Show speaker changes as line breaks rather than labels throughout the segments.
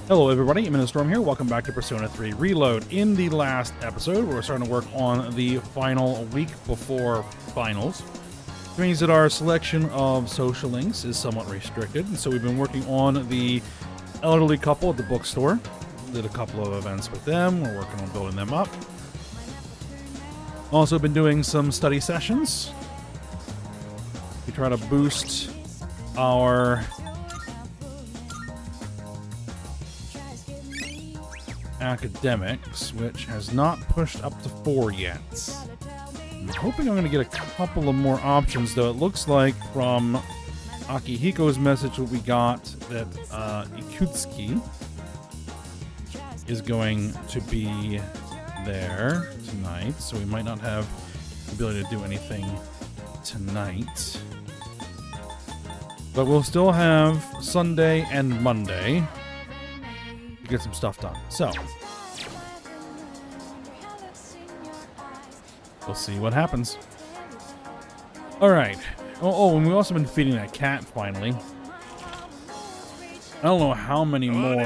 Hello everybody, I'm in the Storm here. Welcome back to Persona 3 Reload. In the last episode, we're starting to work on the final week before finals. Which means that our selection of social links is somewhat restricted, and so we've been working on the elderly couple at the bookstore. Did a couple of events with them. We're working on building them up. Also been doing some study sessions. We try to boost our academics, which has not pushed up to 4 yet. I'm hoping I'm going to get a couple of more options, though. It looks like from Akihiko's message that we got that Ikutsuki is going to be there tonight, so we might not have the ability to do anything tonight. But we'll still have Sunday and Monday to get some stuff done. So we'll see what happens. All right. Oh, and we've also been feeding that cat finally. I don't know how many more.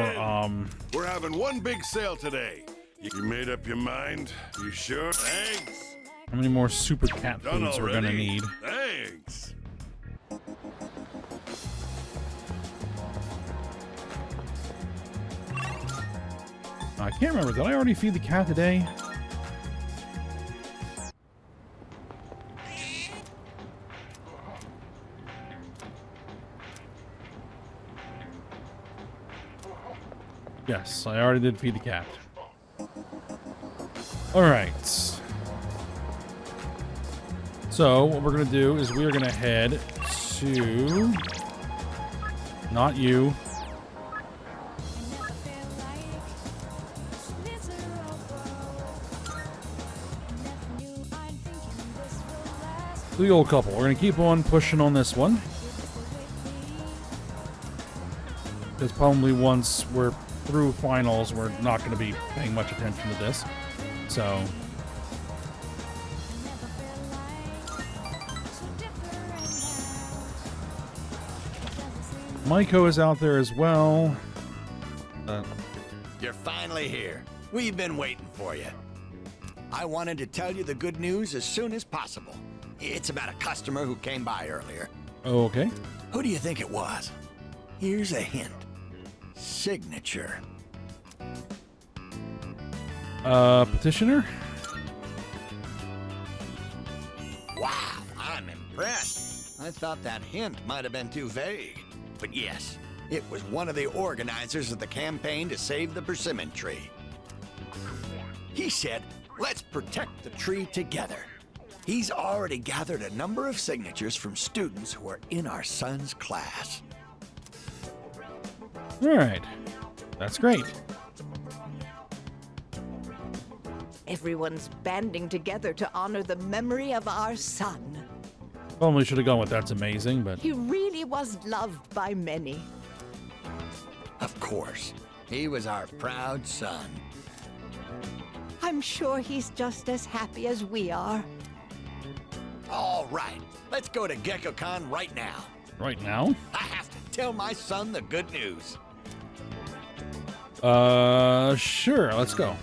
We're having one big sale today. You made up your mind? You sure? Thanks.
How many more super cat foods we're gonna need?
Thanks.
I can't remember. Did I already feed the cat today? Yes, I already did feed the cat. All right. So what we're going to do is we are going to head to... Not you. The old couple. We're going to keep on pushing on this one. Because probably once we're through finals, we're not going to be paying much attention to this. So... Maiko is out there as well.
You're finally here. We've been waiting for you. I wanted to tell you the good news as soon as possible. It's about a customer who came by earlier.
Oh, okay.
Who do you think it was? Here's a hint. Signature.
Petitioner?
Wow, I'm impressed. I thought that hint might have been too vague. But yes, it was one of the organizers of the campaign to save the persimmon tree. He said, let's protect the tree together. He's already gathered a number of signatures from students who are in our son's class.
All right. That's great.
Everyone's banding together to honor the memory of our son.
Probably should have gone with that's amazing, but...
He really was loved by many.
Of course, he was our proud son.
I'm sure he's just as happy as we are.
All right, let's go to GeckoCon right now.
Right now?
I have to tell my son the good news.
Sure, let's go.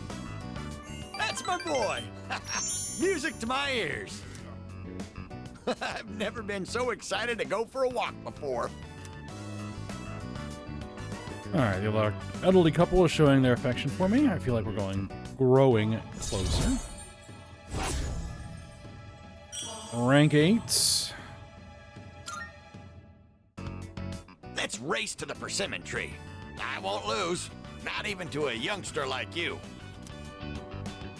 That's my boy. Music to my ears. I've never been so excited to go for a walk before.
All right, the elderly couple is showing their affection for me. I feel like we're growing closer. Rank 8.
Let's race to the persimmon tree. I won't lose, not even to a youngster like you.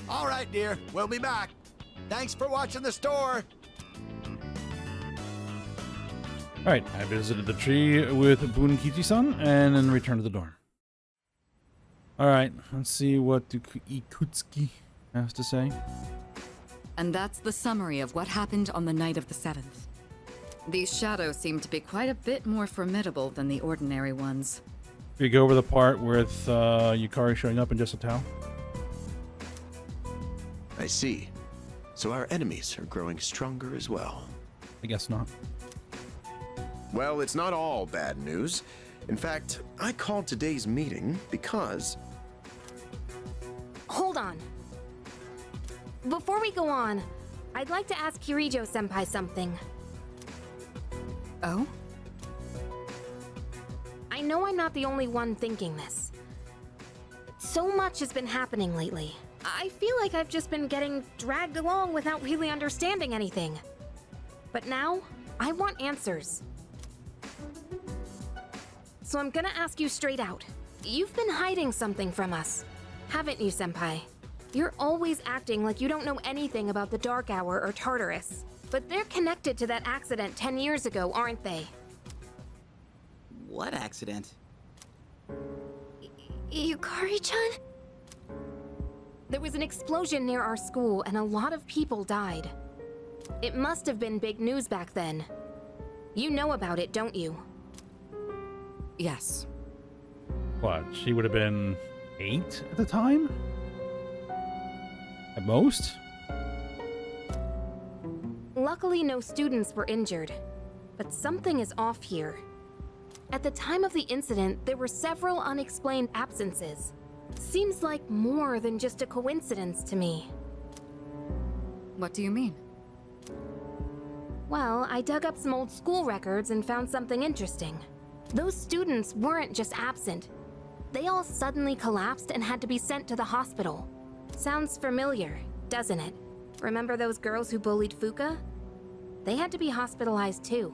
All right, dear, we'll be back. Thanks for watching the store.
All right, I visited the tree with Bunkichi-san and then returned to the dorm. All right, let's see what Ikutsuki has to say.
And that's the summary of what happened on the night of the 7th. These shadows seem to be quite a bit more formidable than the ordinary ones.
Did you go over the part with Yukari showing up in just a towel?
I see. So our enemies are growing stronger as well.
I guess not.
Well, it's not all bad news. In fact, I called today's meeting because...
Hold on. Before we go on, I'd like to ask Kirijo-senpai something.
Oh?
I know I'm not the only one thinking this. So much has been happening lately. I feel like I've just been getting dragged along without really understanding anything. But now, I want answers. So I'm gonna ask you straight out. You've been hiding something from us, haven't you, Senpai? You're always acting like you don't know anything about the Dark Hour or Tartarus. But they're connected to that accident 10 years ago, aren't they?
What accident?
Yukari-chan? There was an explosion near our school and a lot of people died. It must have been big news back then. You know about it, don't you?
Yes.
What? She would have been 8 at the time? At most?
Luckily, no students were injured. But something is off here. At the time of the incident, there were several unexplained absences. Seems like more than just a coincidence to me.
What do you mean?
Well, I dug up some old school records and found something interesting. Those students weren't just absent. They all suddenly collapsed and had to be sent to the hospital. Sounds familiar, doesn't it? Remember those girls who bullied Fuka? They had to be hospitalized too.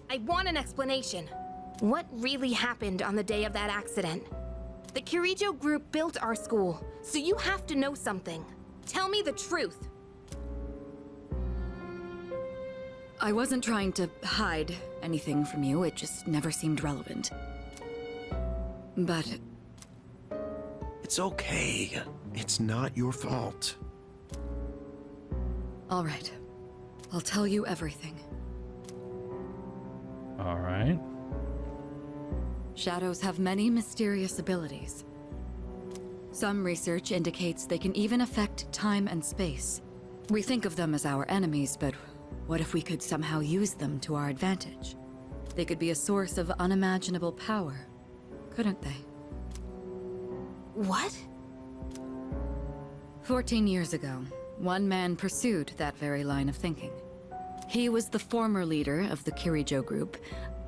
I want an explanation. What really happened on the day of that accident? The Kirijo group built our school, so you have to know something. Tell me the truth.
I wasn't trying to hide anything from you, it just never seemed relevant. But...
It's okay. It's not your fault.
all right. I'll tell you everything.
All right.
Shadows have many mysterious abilities. Some research indicates they can even affect time and space. We think of them as our enemies, but what if we could somehow use them to our advantage? They could be a source of unimaginable power, couldn't they?
What?
14 years ago, one man pursued that very line of thinking. He was the former leader of the Kirijo group,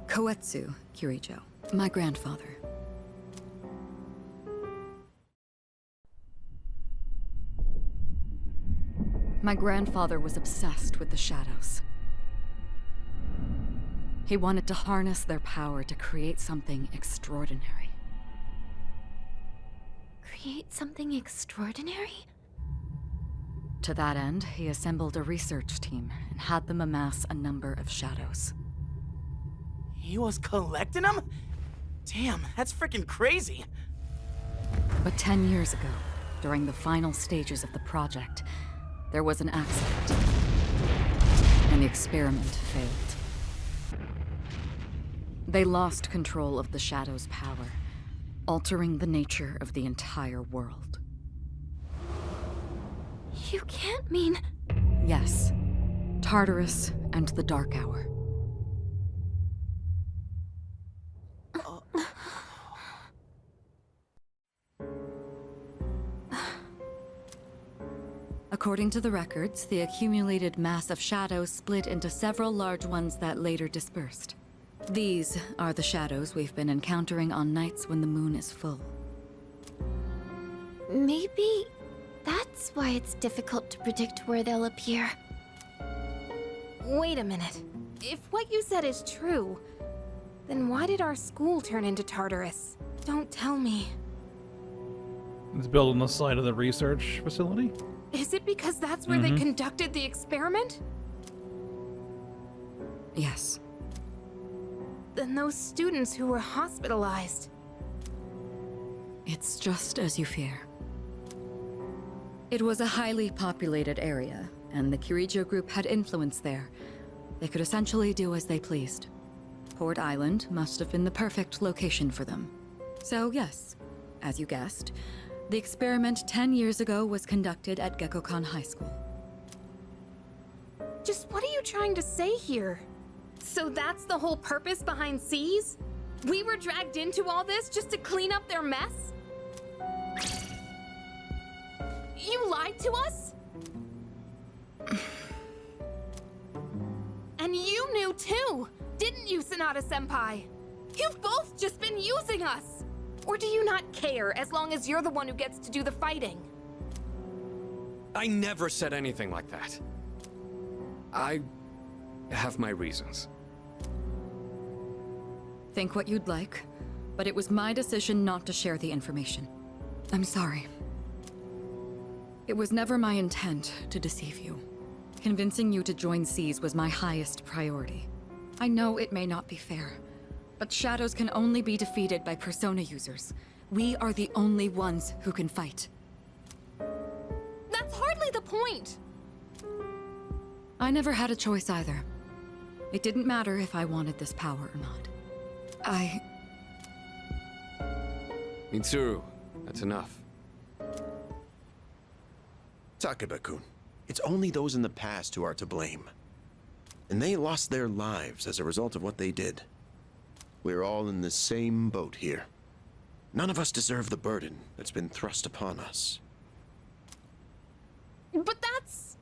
Koetsu Kirijo, my grandfather. My grandfather was obsessed with the shadows. He wanted to harness their power to create something extraordinary.
Create something extraordinary?
To that end, he assembled a research team and had them amass a number of shadows.
He was collecting them? Damn, that's freaking crazy.
But 10 years ago, during the final stages of the project, there was an accident, and the experiment failed. They lost control of the Shadow's power, altering the nature of the entire world.
You can't mean...
Yes, Tartarus and the Dark Hour. According to the records, the accumulated mass of shadows split into several large ones that later dispersed. These are the shadows we've been encountering on nights when the moon is full.
Maybe that's why it's difficult to predict where they'll appear. Wait a minute. If what you said is true, then why did our school turn into Tartarus? Don't tell me.
It's built on the site of the research facility.
Is it because that's where they conducted the experiment?
Yes.
Then those students who were hospitalized...
It's just as you fear. It was a highly populated area, and the Kirijo group had influence there. They could essentially do as they pleased. Port Island must have been the perfect location for them. So yes, as you guessed, the experiment 10 years ago was conducted at Gekkokan High School.
Just what are you trying to say here? So that's the whole purpose behind Seize? We were dragged into all this just to clean up their mess? You lied to us? And you knew too, didn't you, Sonata-senpai? You've both just been using us! Or do you not care as long as you're the one who gets to do the fighting?
I never said anything like that. I have my reasons.
Think what you'd like, but it was my decision not to share the information. I'm sorry. It was never my intent to deceive you. Convincing you to join Seize was my highest priority. I know it may not be fair, but shadows can only be defeated by Persona users. We are the only ones who can fight.
That's hardly the point!
I never had a choice either. It didn't matter if I wanted this power or not.
Mitsuru, that's enough.
Takeba-kun, it's only those in the past who are to blame. And they lost their lives as a result of what they did. We're all in the same boat here. None of us deserve the burden that's been thrust upon us.
But that's...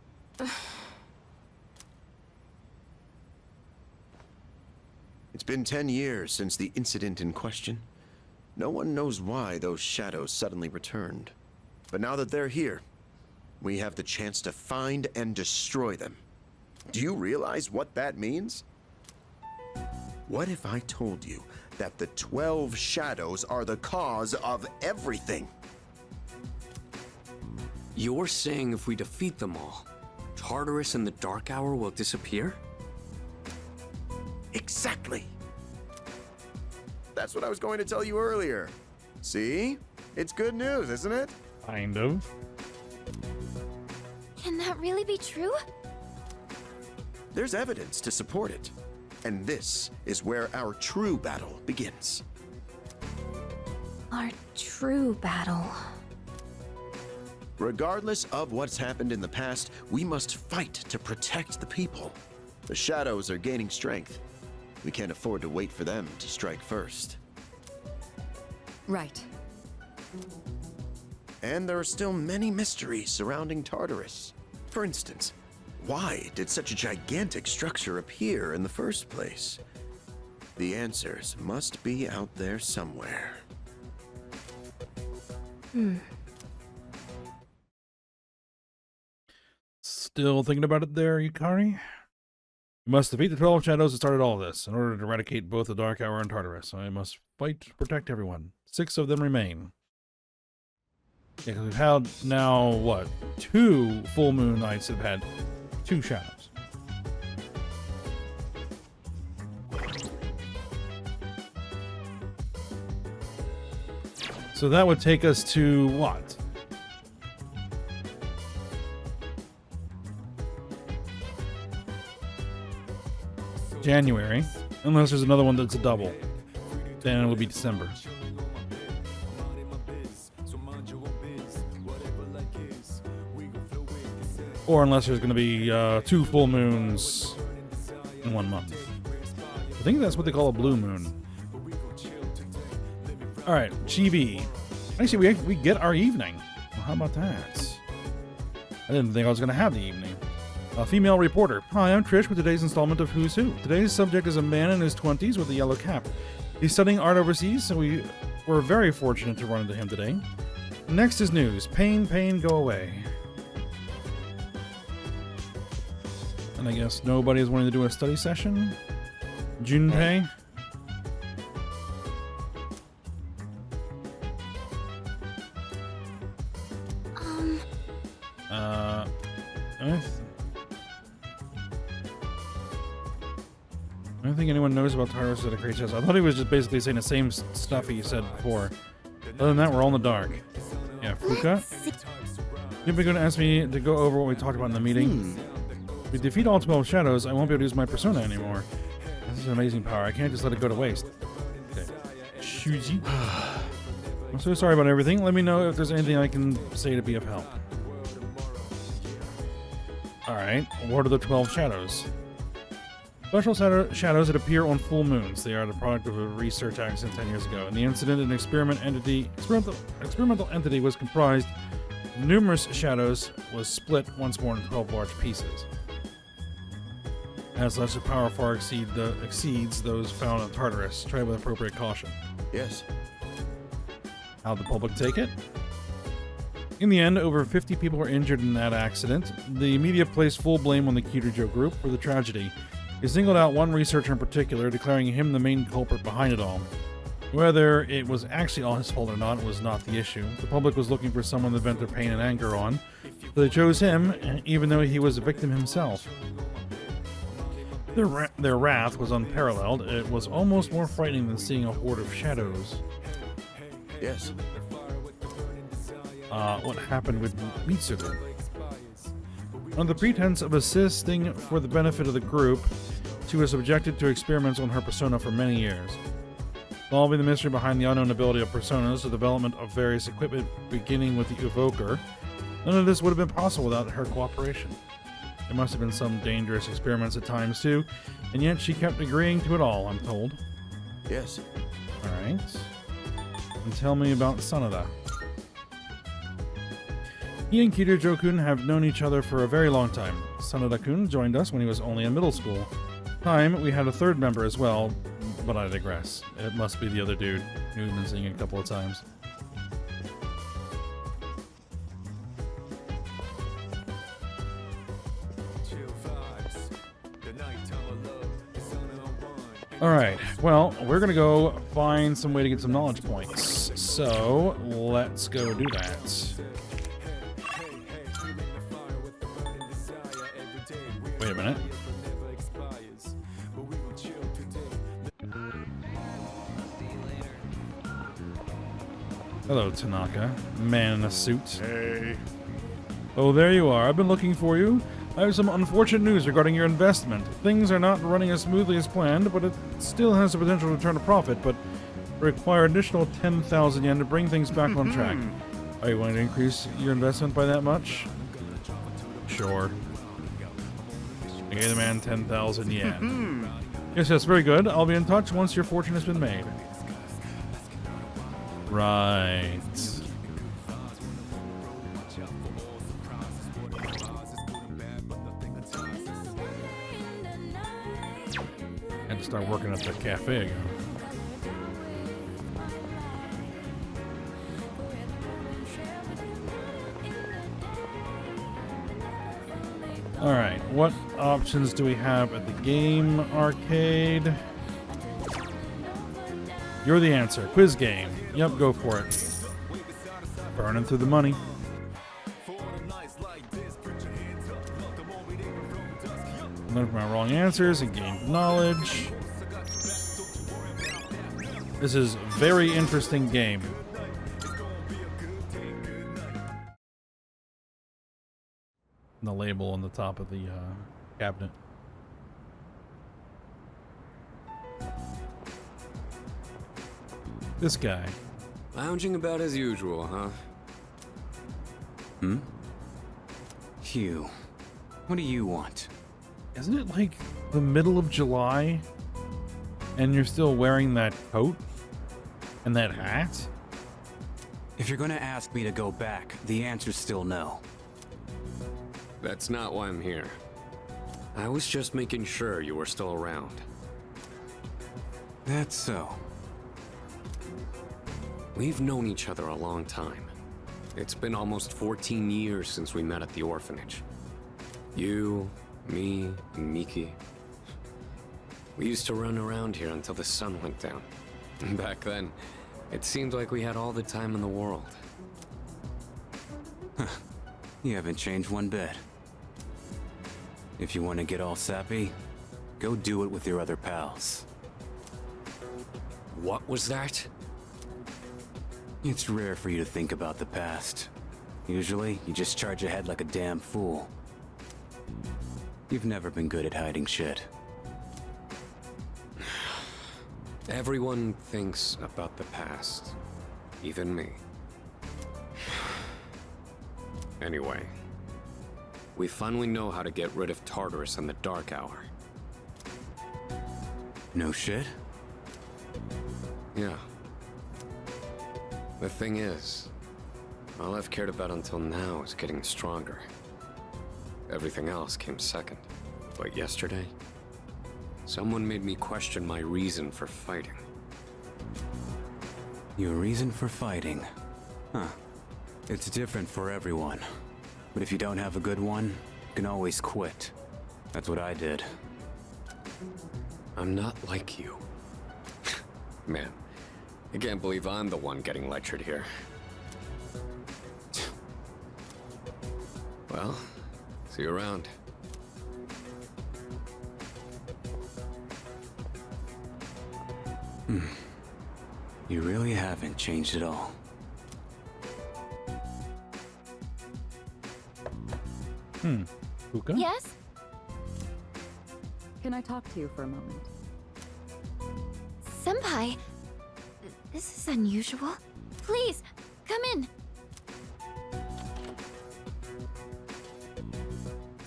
It's been 10 years since the incident in question. No one knows why those shadows suddenly returned. But now that they're here, we have the chance to find and destroy them. Do you realize what that means? What if I told you that the 12 shadows are the cause of everything?
You're saying if we defeat them all, Tartarus and the Dark Hour will disappear?
Exactly. That's what I was going to tell you earlier. See? It's good news, isn't it?
Kind of.
Can that really be true?
There's evidence to support it. And this is where our true battle begins.
Our true battle.
Regardless of what's happened in the past, we must fight to protect the people. The shadows are gaining strength. We can't afford to wait for them to strike first.
Right.
And there are still many mysteries surrounding Tartarus. For instance, why did such a gigantic structure appear in the first place? The answers must be out there somewhere.
Still thinking about it there, Yukari? We must defeat the 12 shadows that started all this. In order to eradicate both the Dark Hour and Tartarus, I must fight to protect everyone. 6 of them remain. Yeah, 'cause we've had now, what, 2 full moon nights that have had 2 shadows. So that would take us to what? January, unless there's another one that's a double. Then it will be December. Or unless there's going to be 2 full moons in 1 month. I think that's what they call a blue moon. Alright, Chibi. Actually, we get our evening. Well, how about that? I didn't think I was going to have the evening. A female reporter. Hi, I'm Trish with today's installment of Who's Who. Today's subject is a man in his 20s with a yellow cap. He's studying art overseas, so we were very fortunate to run into him today. Next is news. Pain, pain, go away. And I guess nobody is wanting to do a study session. Junpei. I don't think anyone knows about Tartarus at a great chest. I thought he was just basically saying the same stuff he said before. Other than that, we're all in the dark. Yeah, Fuka? You're going to ask me to go over what we talked about in the meeting. If we defeat all 12 shadows, I won't be able to use my persona anymore. This is an amazing power. I can't just let it go to waste. Okay. Shuji. I'm so sorry about everything. Let me know if there's anything I can say to be of help. Alright, what are the 12 shadows? Special shadows that appear on full moons. They are the product of a research accident 10 years ago. In the incident, an experimental entity was comprised of numerous shadows, was split once more into 12 large pieces. As such, the power far exceeds those found on Tartarus. Tread with appropriate caution.
Yes.
How'd the public take it? In the end, over 50 people were injured in that accident. The media placed full blame on the Kiryu group for the tragedy. They singled out one researcher in particular, declaring him the main culprit behind it all. Whether it was actually all his fault or not was not the issue. The public was looking for someone to vent their pain and anger on, so they chose him, even though he was a victim himself. Their wrath was unparalleled. It was almost more frightening than seeing a horde of shadows.
Yes.
What happened with Mitsuru? Under the pretense of assisting for the benefit of the group, she was subjected to experiments on her persona for many years. Solving the mystery behind the unknown ability of personas, the development of various equipment beginning with the evoker, none of this would have been possible without her cooperation. There must have been some dangerous experiments at times too, and yet she kept agreeing to it all, I'm told.
Yes.
Alright. And tell me about Sanada. He and Kiryu-kun have known each other for a very long time. Sanada-kun joined us when he was only in middle school. We had a third member as well, but I digress. It must be the other dude who we've been seeing a couple of times. Alright, well, we're gonna go find some way to get some knowledge points. So, let's go do that. Wait a minute. Hello, Tanaka. Man in a suit.
Hey.
Oh, there you are. I've been looking for you. I have some unfortunate news regarding your investment. Things are not running as smoothly as planned, but it still has the potential to turn a profit, but require additional 10,000 yen to bring things back on track. Are you willing to increase your investment by that much? Sure. I gave the man 10,000 yen. Yes, very good. I'll be in touch once your fortune has been made. Right. Had to start working at the cafe again. Alright, what options do we have at the game arcade? You're the answer. Quiz game. Yep, go for it. Burning through the money. Learn from my wrong answers and gain knowledge. This is a very interesting game. The label on the top of the cabinet. This guy.
Lounging about as usual, huh? Hmm? Hugh, what do you want?
Isn't it like the middle of July and you're still wearing that coat and that hat?
If you're gonna ask me to go back, the answer's still no.
That's not why I'm here. I was just making sure you were still around.
That's so.
We've known each other a long time. It's been almost 14 years since we met at the orphanage. You, me, and Miki. We used to run around here until the sun went down. Back then, it seemed like we had all the time in the world.
You haven't changed one bit. If you want to get all sappy, go do it with your other pals.
What was that?
It's rare for you to think about the past. Usually, you just charge ahead like a damn fool. You've never been good at hiding shit.
Everyone thinks about the past. Even me. Anyway. We finally know how to get rid of Tartarus in the Dark Hour.
No shit?
Yeah. The thing is, all I've cared about until now is getting stronger. Everything else came second. But yesterday, someone made me question my reason for fighting.
Your reason for fighting? Huh. It's different for everyone. But if you don't have a good one, you can always quit. That's what I did.
I'm not like you. Man, I can't believe I'm the one getting lectured here. Well, see you around.
You really haven't changed at all.
Puka?
Yes?
Can I talk to you for a moment?
Senpai, this is unusual. Please, come in.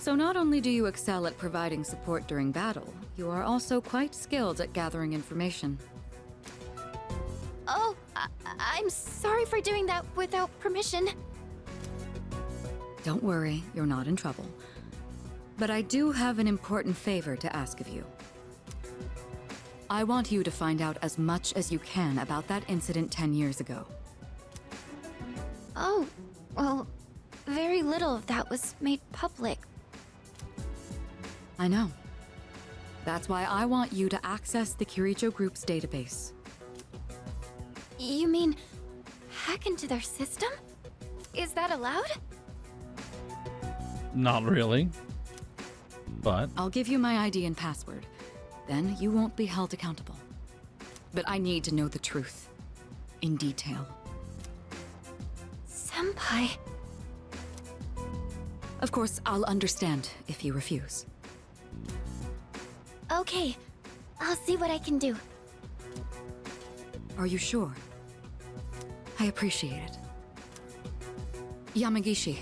So not only do you excel at providing support during battle, you are also quite skilled at gathering information.
Oh, I'm sorry for doing that without permission.
Don't worry, you're not in trouble. But I do have an important favor to ask of you. I want you to find out as much as you can about that incident 10 years ago.
Oh, well, very little of that was made public.
I know. That's why I want you to access the Kirijo Group's database.
You mean hack into their system? Is that allowed?
Not really. But
I'll give you my ID and password. Then you won't be held accountable. But I need to know the truth. In detail.
Senpai.
Of course, I'll understand if you refuse.
Okay, I'll see what I can do.
Are you sure? I appreciate it. Yamagishi,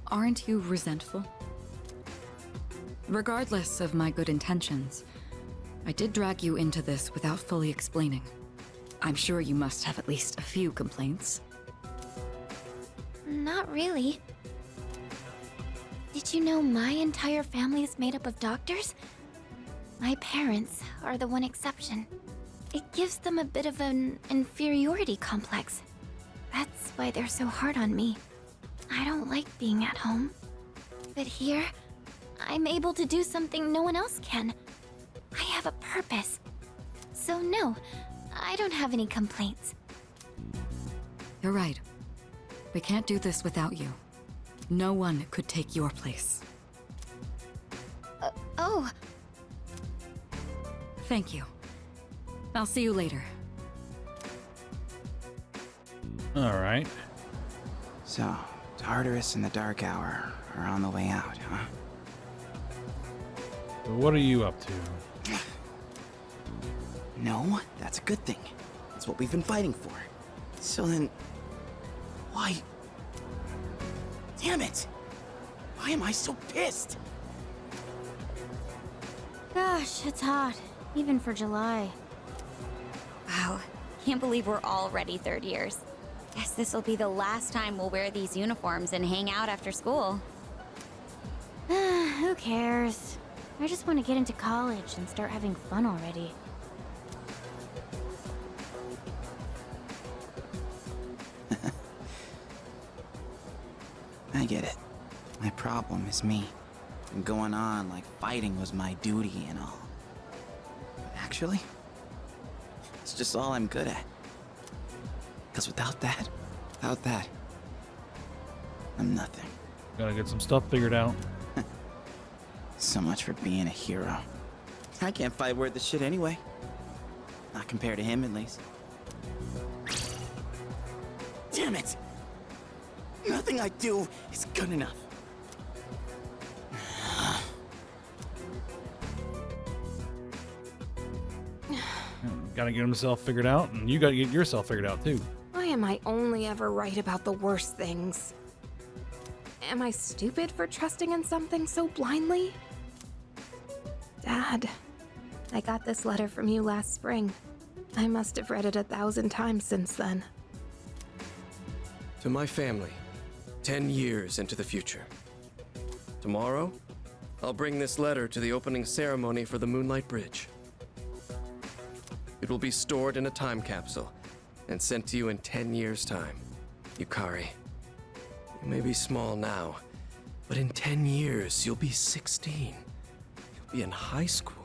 aren't you resentful? Regardless of my good intentions, I did drag you into this without fully explaining. I'm sure you must have at least a few complaints.
Not really. Did you know my entire family is made up of doctors? My parents are the one exception. It gives them a bit of an inferiority complex. That's why they're so hard on me. I don't like being at home. But here, I'm able to do something no one else can. I have a purpose. So no, I don't have any complaints.
You're right. We can't do this without you. No one could take your place.
Oh,
Thank you. I'll see you later.
all right.
So, Tartarus and the Dark Hour are on the way out, huh?
So what are you up to?
No, that's a good thing. That's what we've been fighting for. So then, why? Damn it! Why am I so pissed?
Gosh, it's hot. Even for July. Wow, can't believe we're already third years. Guess this'll be the last time we'll wear these uniforms and hang out after school. Who cares? I just want to get into college and start having fun already.
I get it. My problem is me. I'm going on like fighting was my duty and all. But actually, it's just all I'm good at. Because without that, I'm nothing.
Gotta get some stuff figured out.
So much for being a hero. I can't fight worth the shit anyway. Not compared to him, at least. Damn it! Nothing I do is good enough.
Gotta get himself figured out, and you gotta get yourself figured out too.
Why am I only ever right about the worst things? Am I stupid for trusting in something so blindly? Dad, I got this letter from you last spring. I must have read it 1,000 times since then.
To my family, 10 years into the future. Tomorrow, I'll bring this letter to the opening ceremony for the Moonlight Bridge. It will be stored in a time capsule and sent to you in 10 years' time. Yukari, you may be small now, but in 10 years, you'll be 16. You'll be in high school.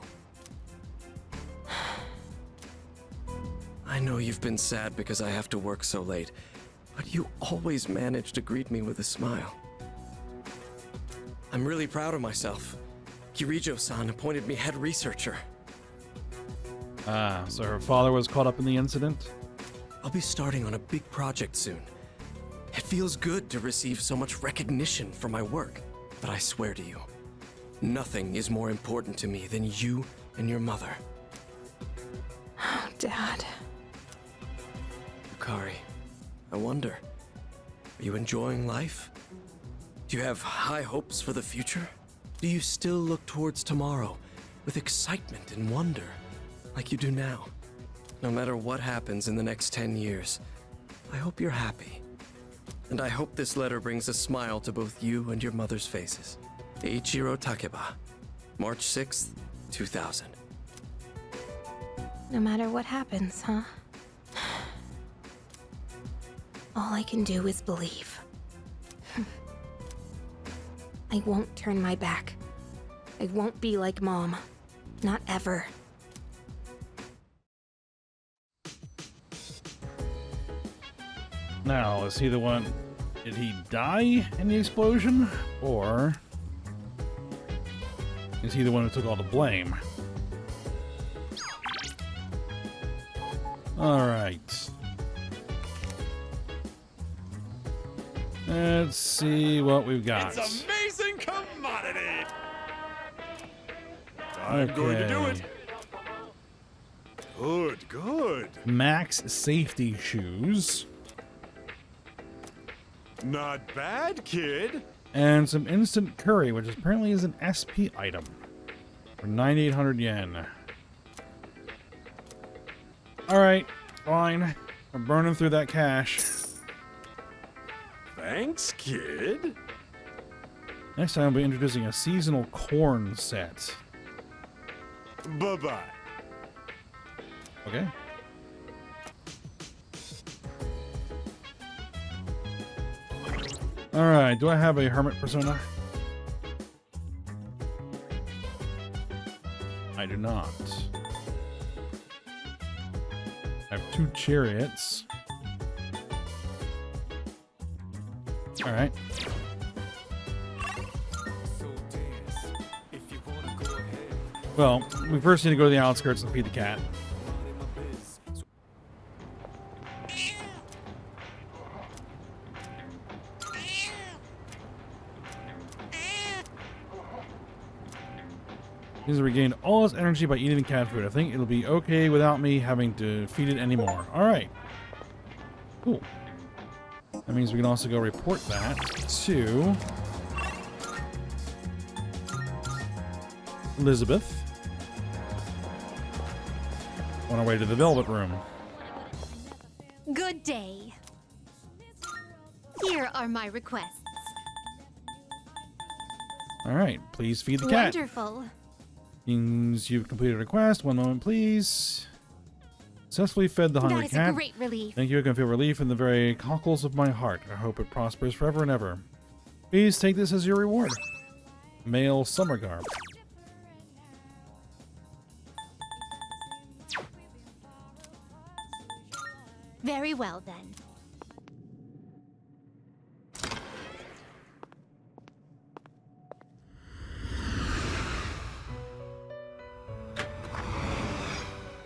I know you've been sad because I have to work so late, but you always manage to greet me with a smile. I'm really proud of myself. Kirijo-san appointed me head researcher.
Ah, so her father was caught up in the incident?
I'll be starting on a big project soon. It feels good to receive so much recognition for my work, but I swear to you, nothing is more important to me than you and your mother.
Oh, Dad.
Yukari, I wonder, are you enjoying life? Do you have high hopes for the future? Do you still look towards tomorrow with excitement and wonder, like you do now? No matter what happens in the next 10 years, I hope you're happy. And I hope this letter brings a smile to both you and your mother's faces. Eiichiro Takeba, March 6th, 2000.
No matter what happens, huh? All I can do is believe. I won't turn my back. I won't be like Mom. Not ever.
Now, is he the one... Did he die in the explosion? Or... is he the one who took all the blame? Alright. Let's see what we've got.
It's amazing commodity! I'm going to do it. Good, good.
Max safety shoes.
Not bad, kid.
And some instant curry, which apparently is an SP item. For 9,800 yen. Alright, fine. I'm burning through that cash.
Thanks, kid.
Next time I'll be introducing a seasonal corn set.
Bye-bye.
Okay. Alright, do I have a hermit persona? I do not. I have 2 chariots. Alright. Well, we first need to go to the outskirts and feed the cat. He's regained all his energy by eating the cat food. I think it'll be okay without me having to feed it anymore. Alright. Cool. That means we can also go report that to Elizabeth on our way to the Velvet Room.
Good day. Here are my requests.
Alright, please feed the cat.
Wonderful.
Means you've completed a request. One moment, please. Successfully fed the hungry
That is
cat.
a great relief.
Thank you. I can feel relief in the very cockles of my heart. I hope it prospers forever and ever. Please take this as your reward. Male summer garb.
Very well, then.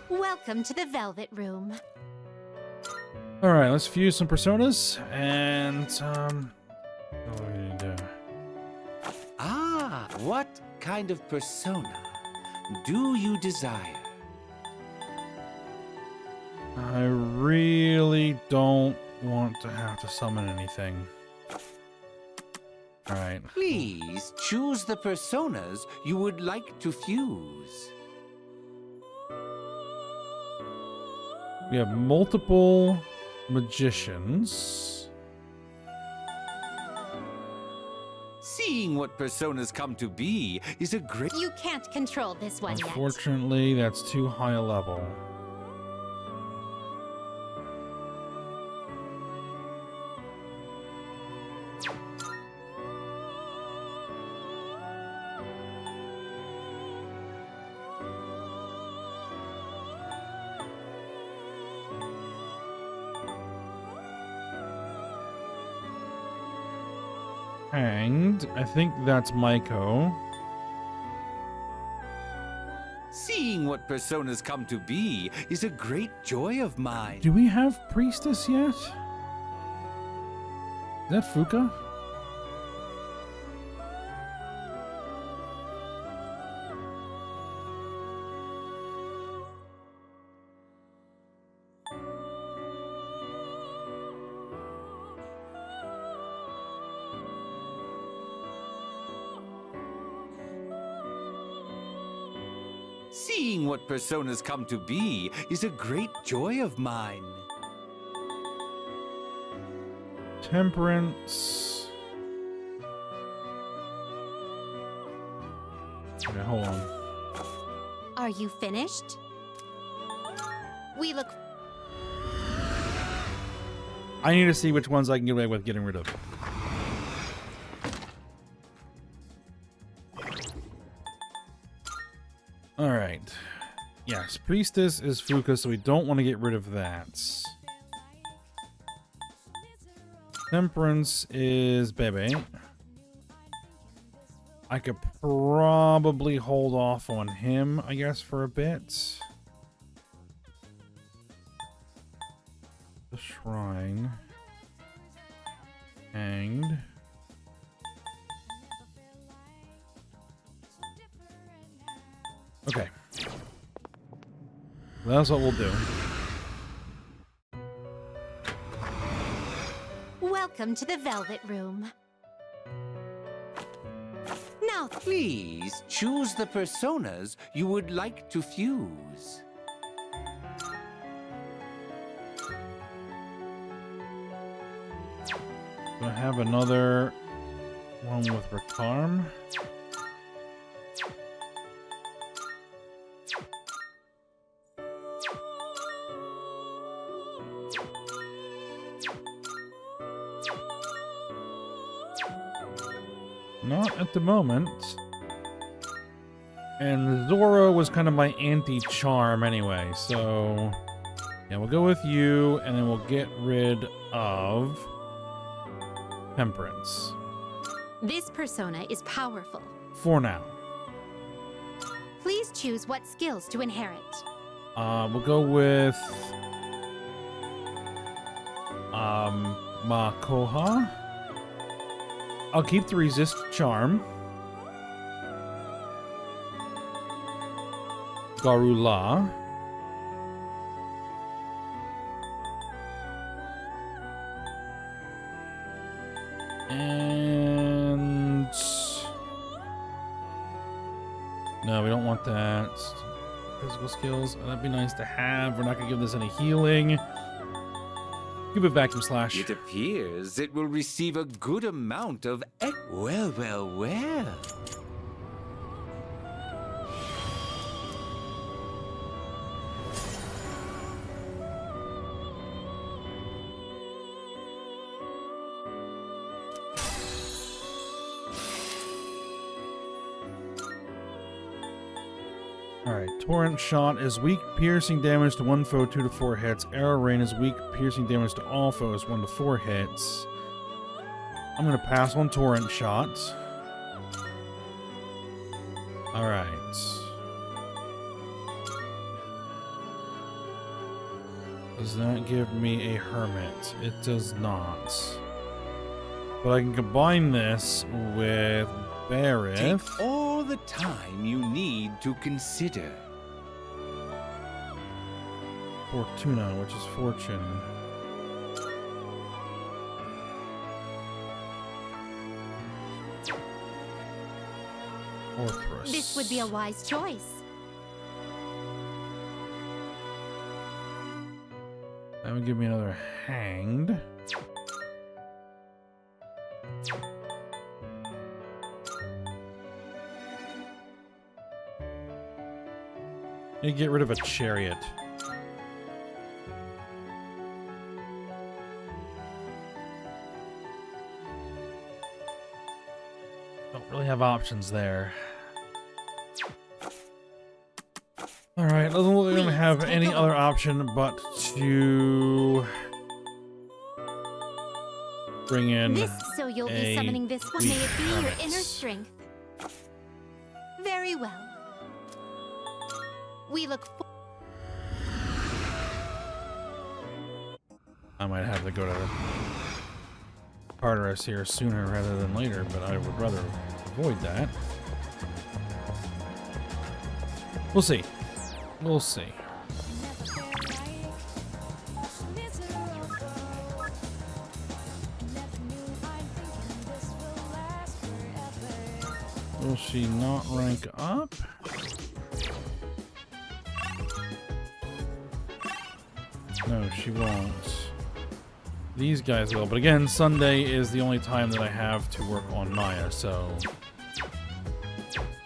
Welcome to the Velvet Room.
Alright, let's fuse some personas and
Ah, what kind of persona do you desire?
I really don't want to have to summon anything. Alright.
Please choose the personas you would like to fuse.
We have multiple magicians.
Seeing what personas come to be is a great...
You can't control this one yet.
Unfortunately, that's too high a level. Hanged. I think that's Maiko.
Seeing what personas come to be is a great joy of mine.
Do we have Priestess yet? Is that Fuka?
Seeing what personas come to be is a great joy of mine.
Temperance. Okay, hold on.
Are you finished? We look...
I need to see which ones I can get away with getting rid of. Alright. Yes, Priestess is Fuka, so we don't want to get rid of that. Temperance is Bebe. I could probably hold off on him, I guess, for a bit. The Shrine. Hanged. Okay. That's what we'll do.
Welcome to the Velvet Room. Now,
Please choose the personas you would like to fuse.
Do I have another one with Rakarm? Not at the moment. And Zora was kind of my anti-charm anyway, so... Yeah, we'll go with you, and then we'll get rid of... Temperance.
this persona is powerful.
For now.
Please choose what skills to inherit.
We'll go with... Makoha. I'll keep the resist charm. Garula. And... no, we don't want that. Physical skills. That'd be nice to have. We're not going to give this any healing. Give it Vacuum Slash.
It appears it will receive a good amount of... well, well, well.
Alright, Torrent Shot is weak piercing damage to one foe 2 to 4 hits. Arrow Rain is weak piercing damage to all foes 1 to 4 hits. I'm going to pass on Torrent Shot. Alright. Does that give me a Hermit? It does not. But I can combine this with Barith.
Take all the time you need to consider.
Fortuna, which is fortune. Orthrus.
This would be a wise choice.
That would give me another hanged. You get rid of a chariot. Don't really have options there. Alright, doesn't look like we don't have any other option but to bring in
This, so you'll be summoning this one. May it be your inner strength. Very well. We look
I might have to go to Tartarus here sooner rather than later, but I would rather avoid that. We'll see. We'll see. Will she not rank up? No, she won't. These guys will, but again, Sunday is the only time that I have to work on Maya, so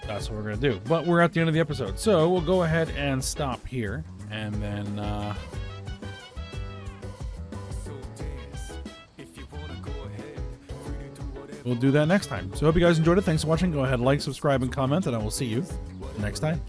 that's what we're gonna do. But we're at the end of the episode, so we'll go ahead and stop here, and then we'll do that next time. So I hope you guys enjoyed it. Thanks for watching. Go ahead, like, subscribe, and comment, and I will see you next time.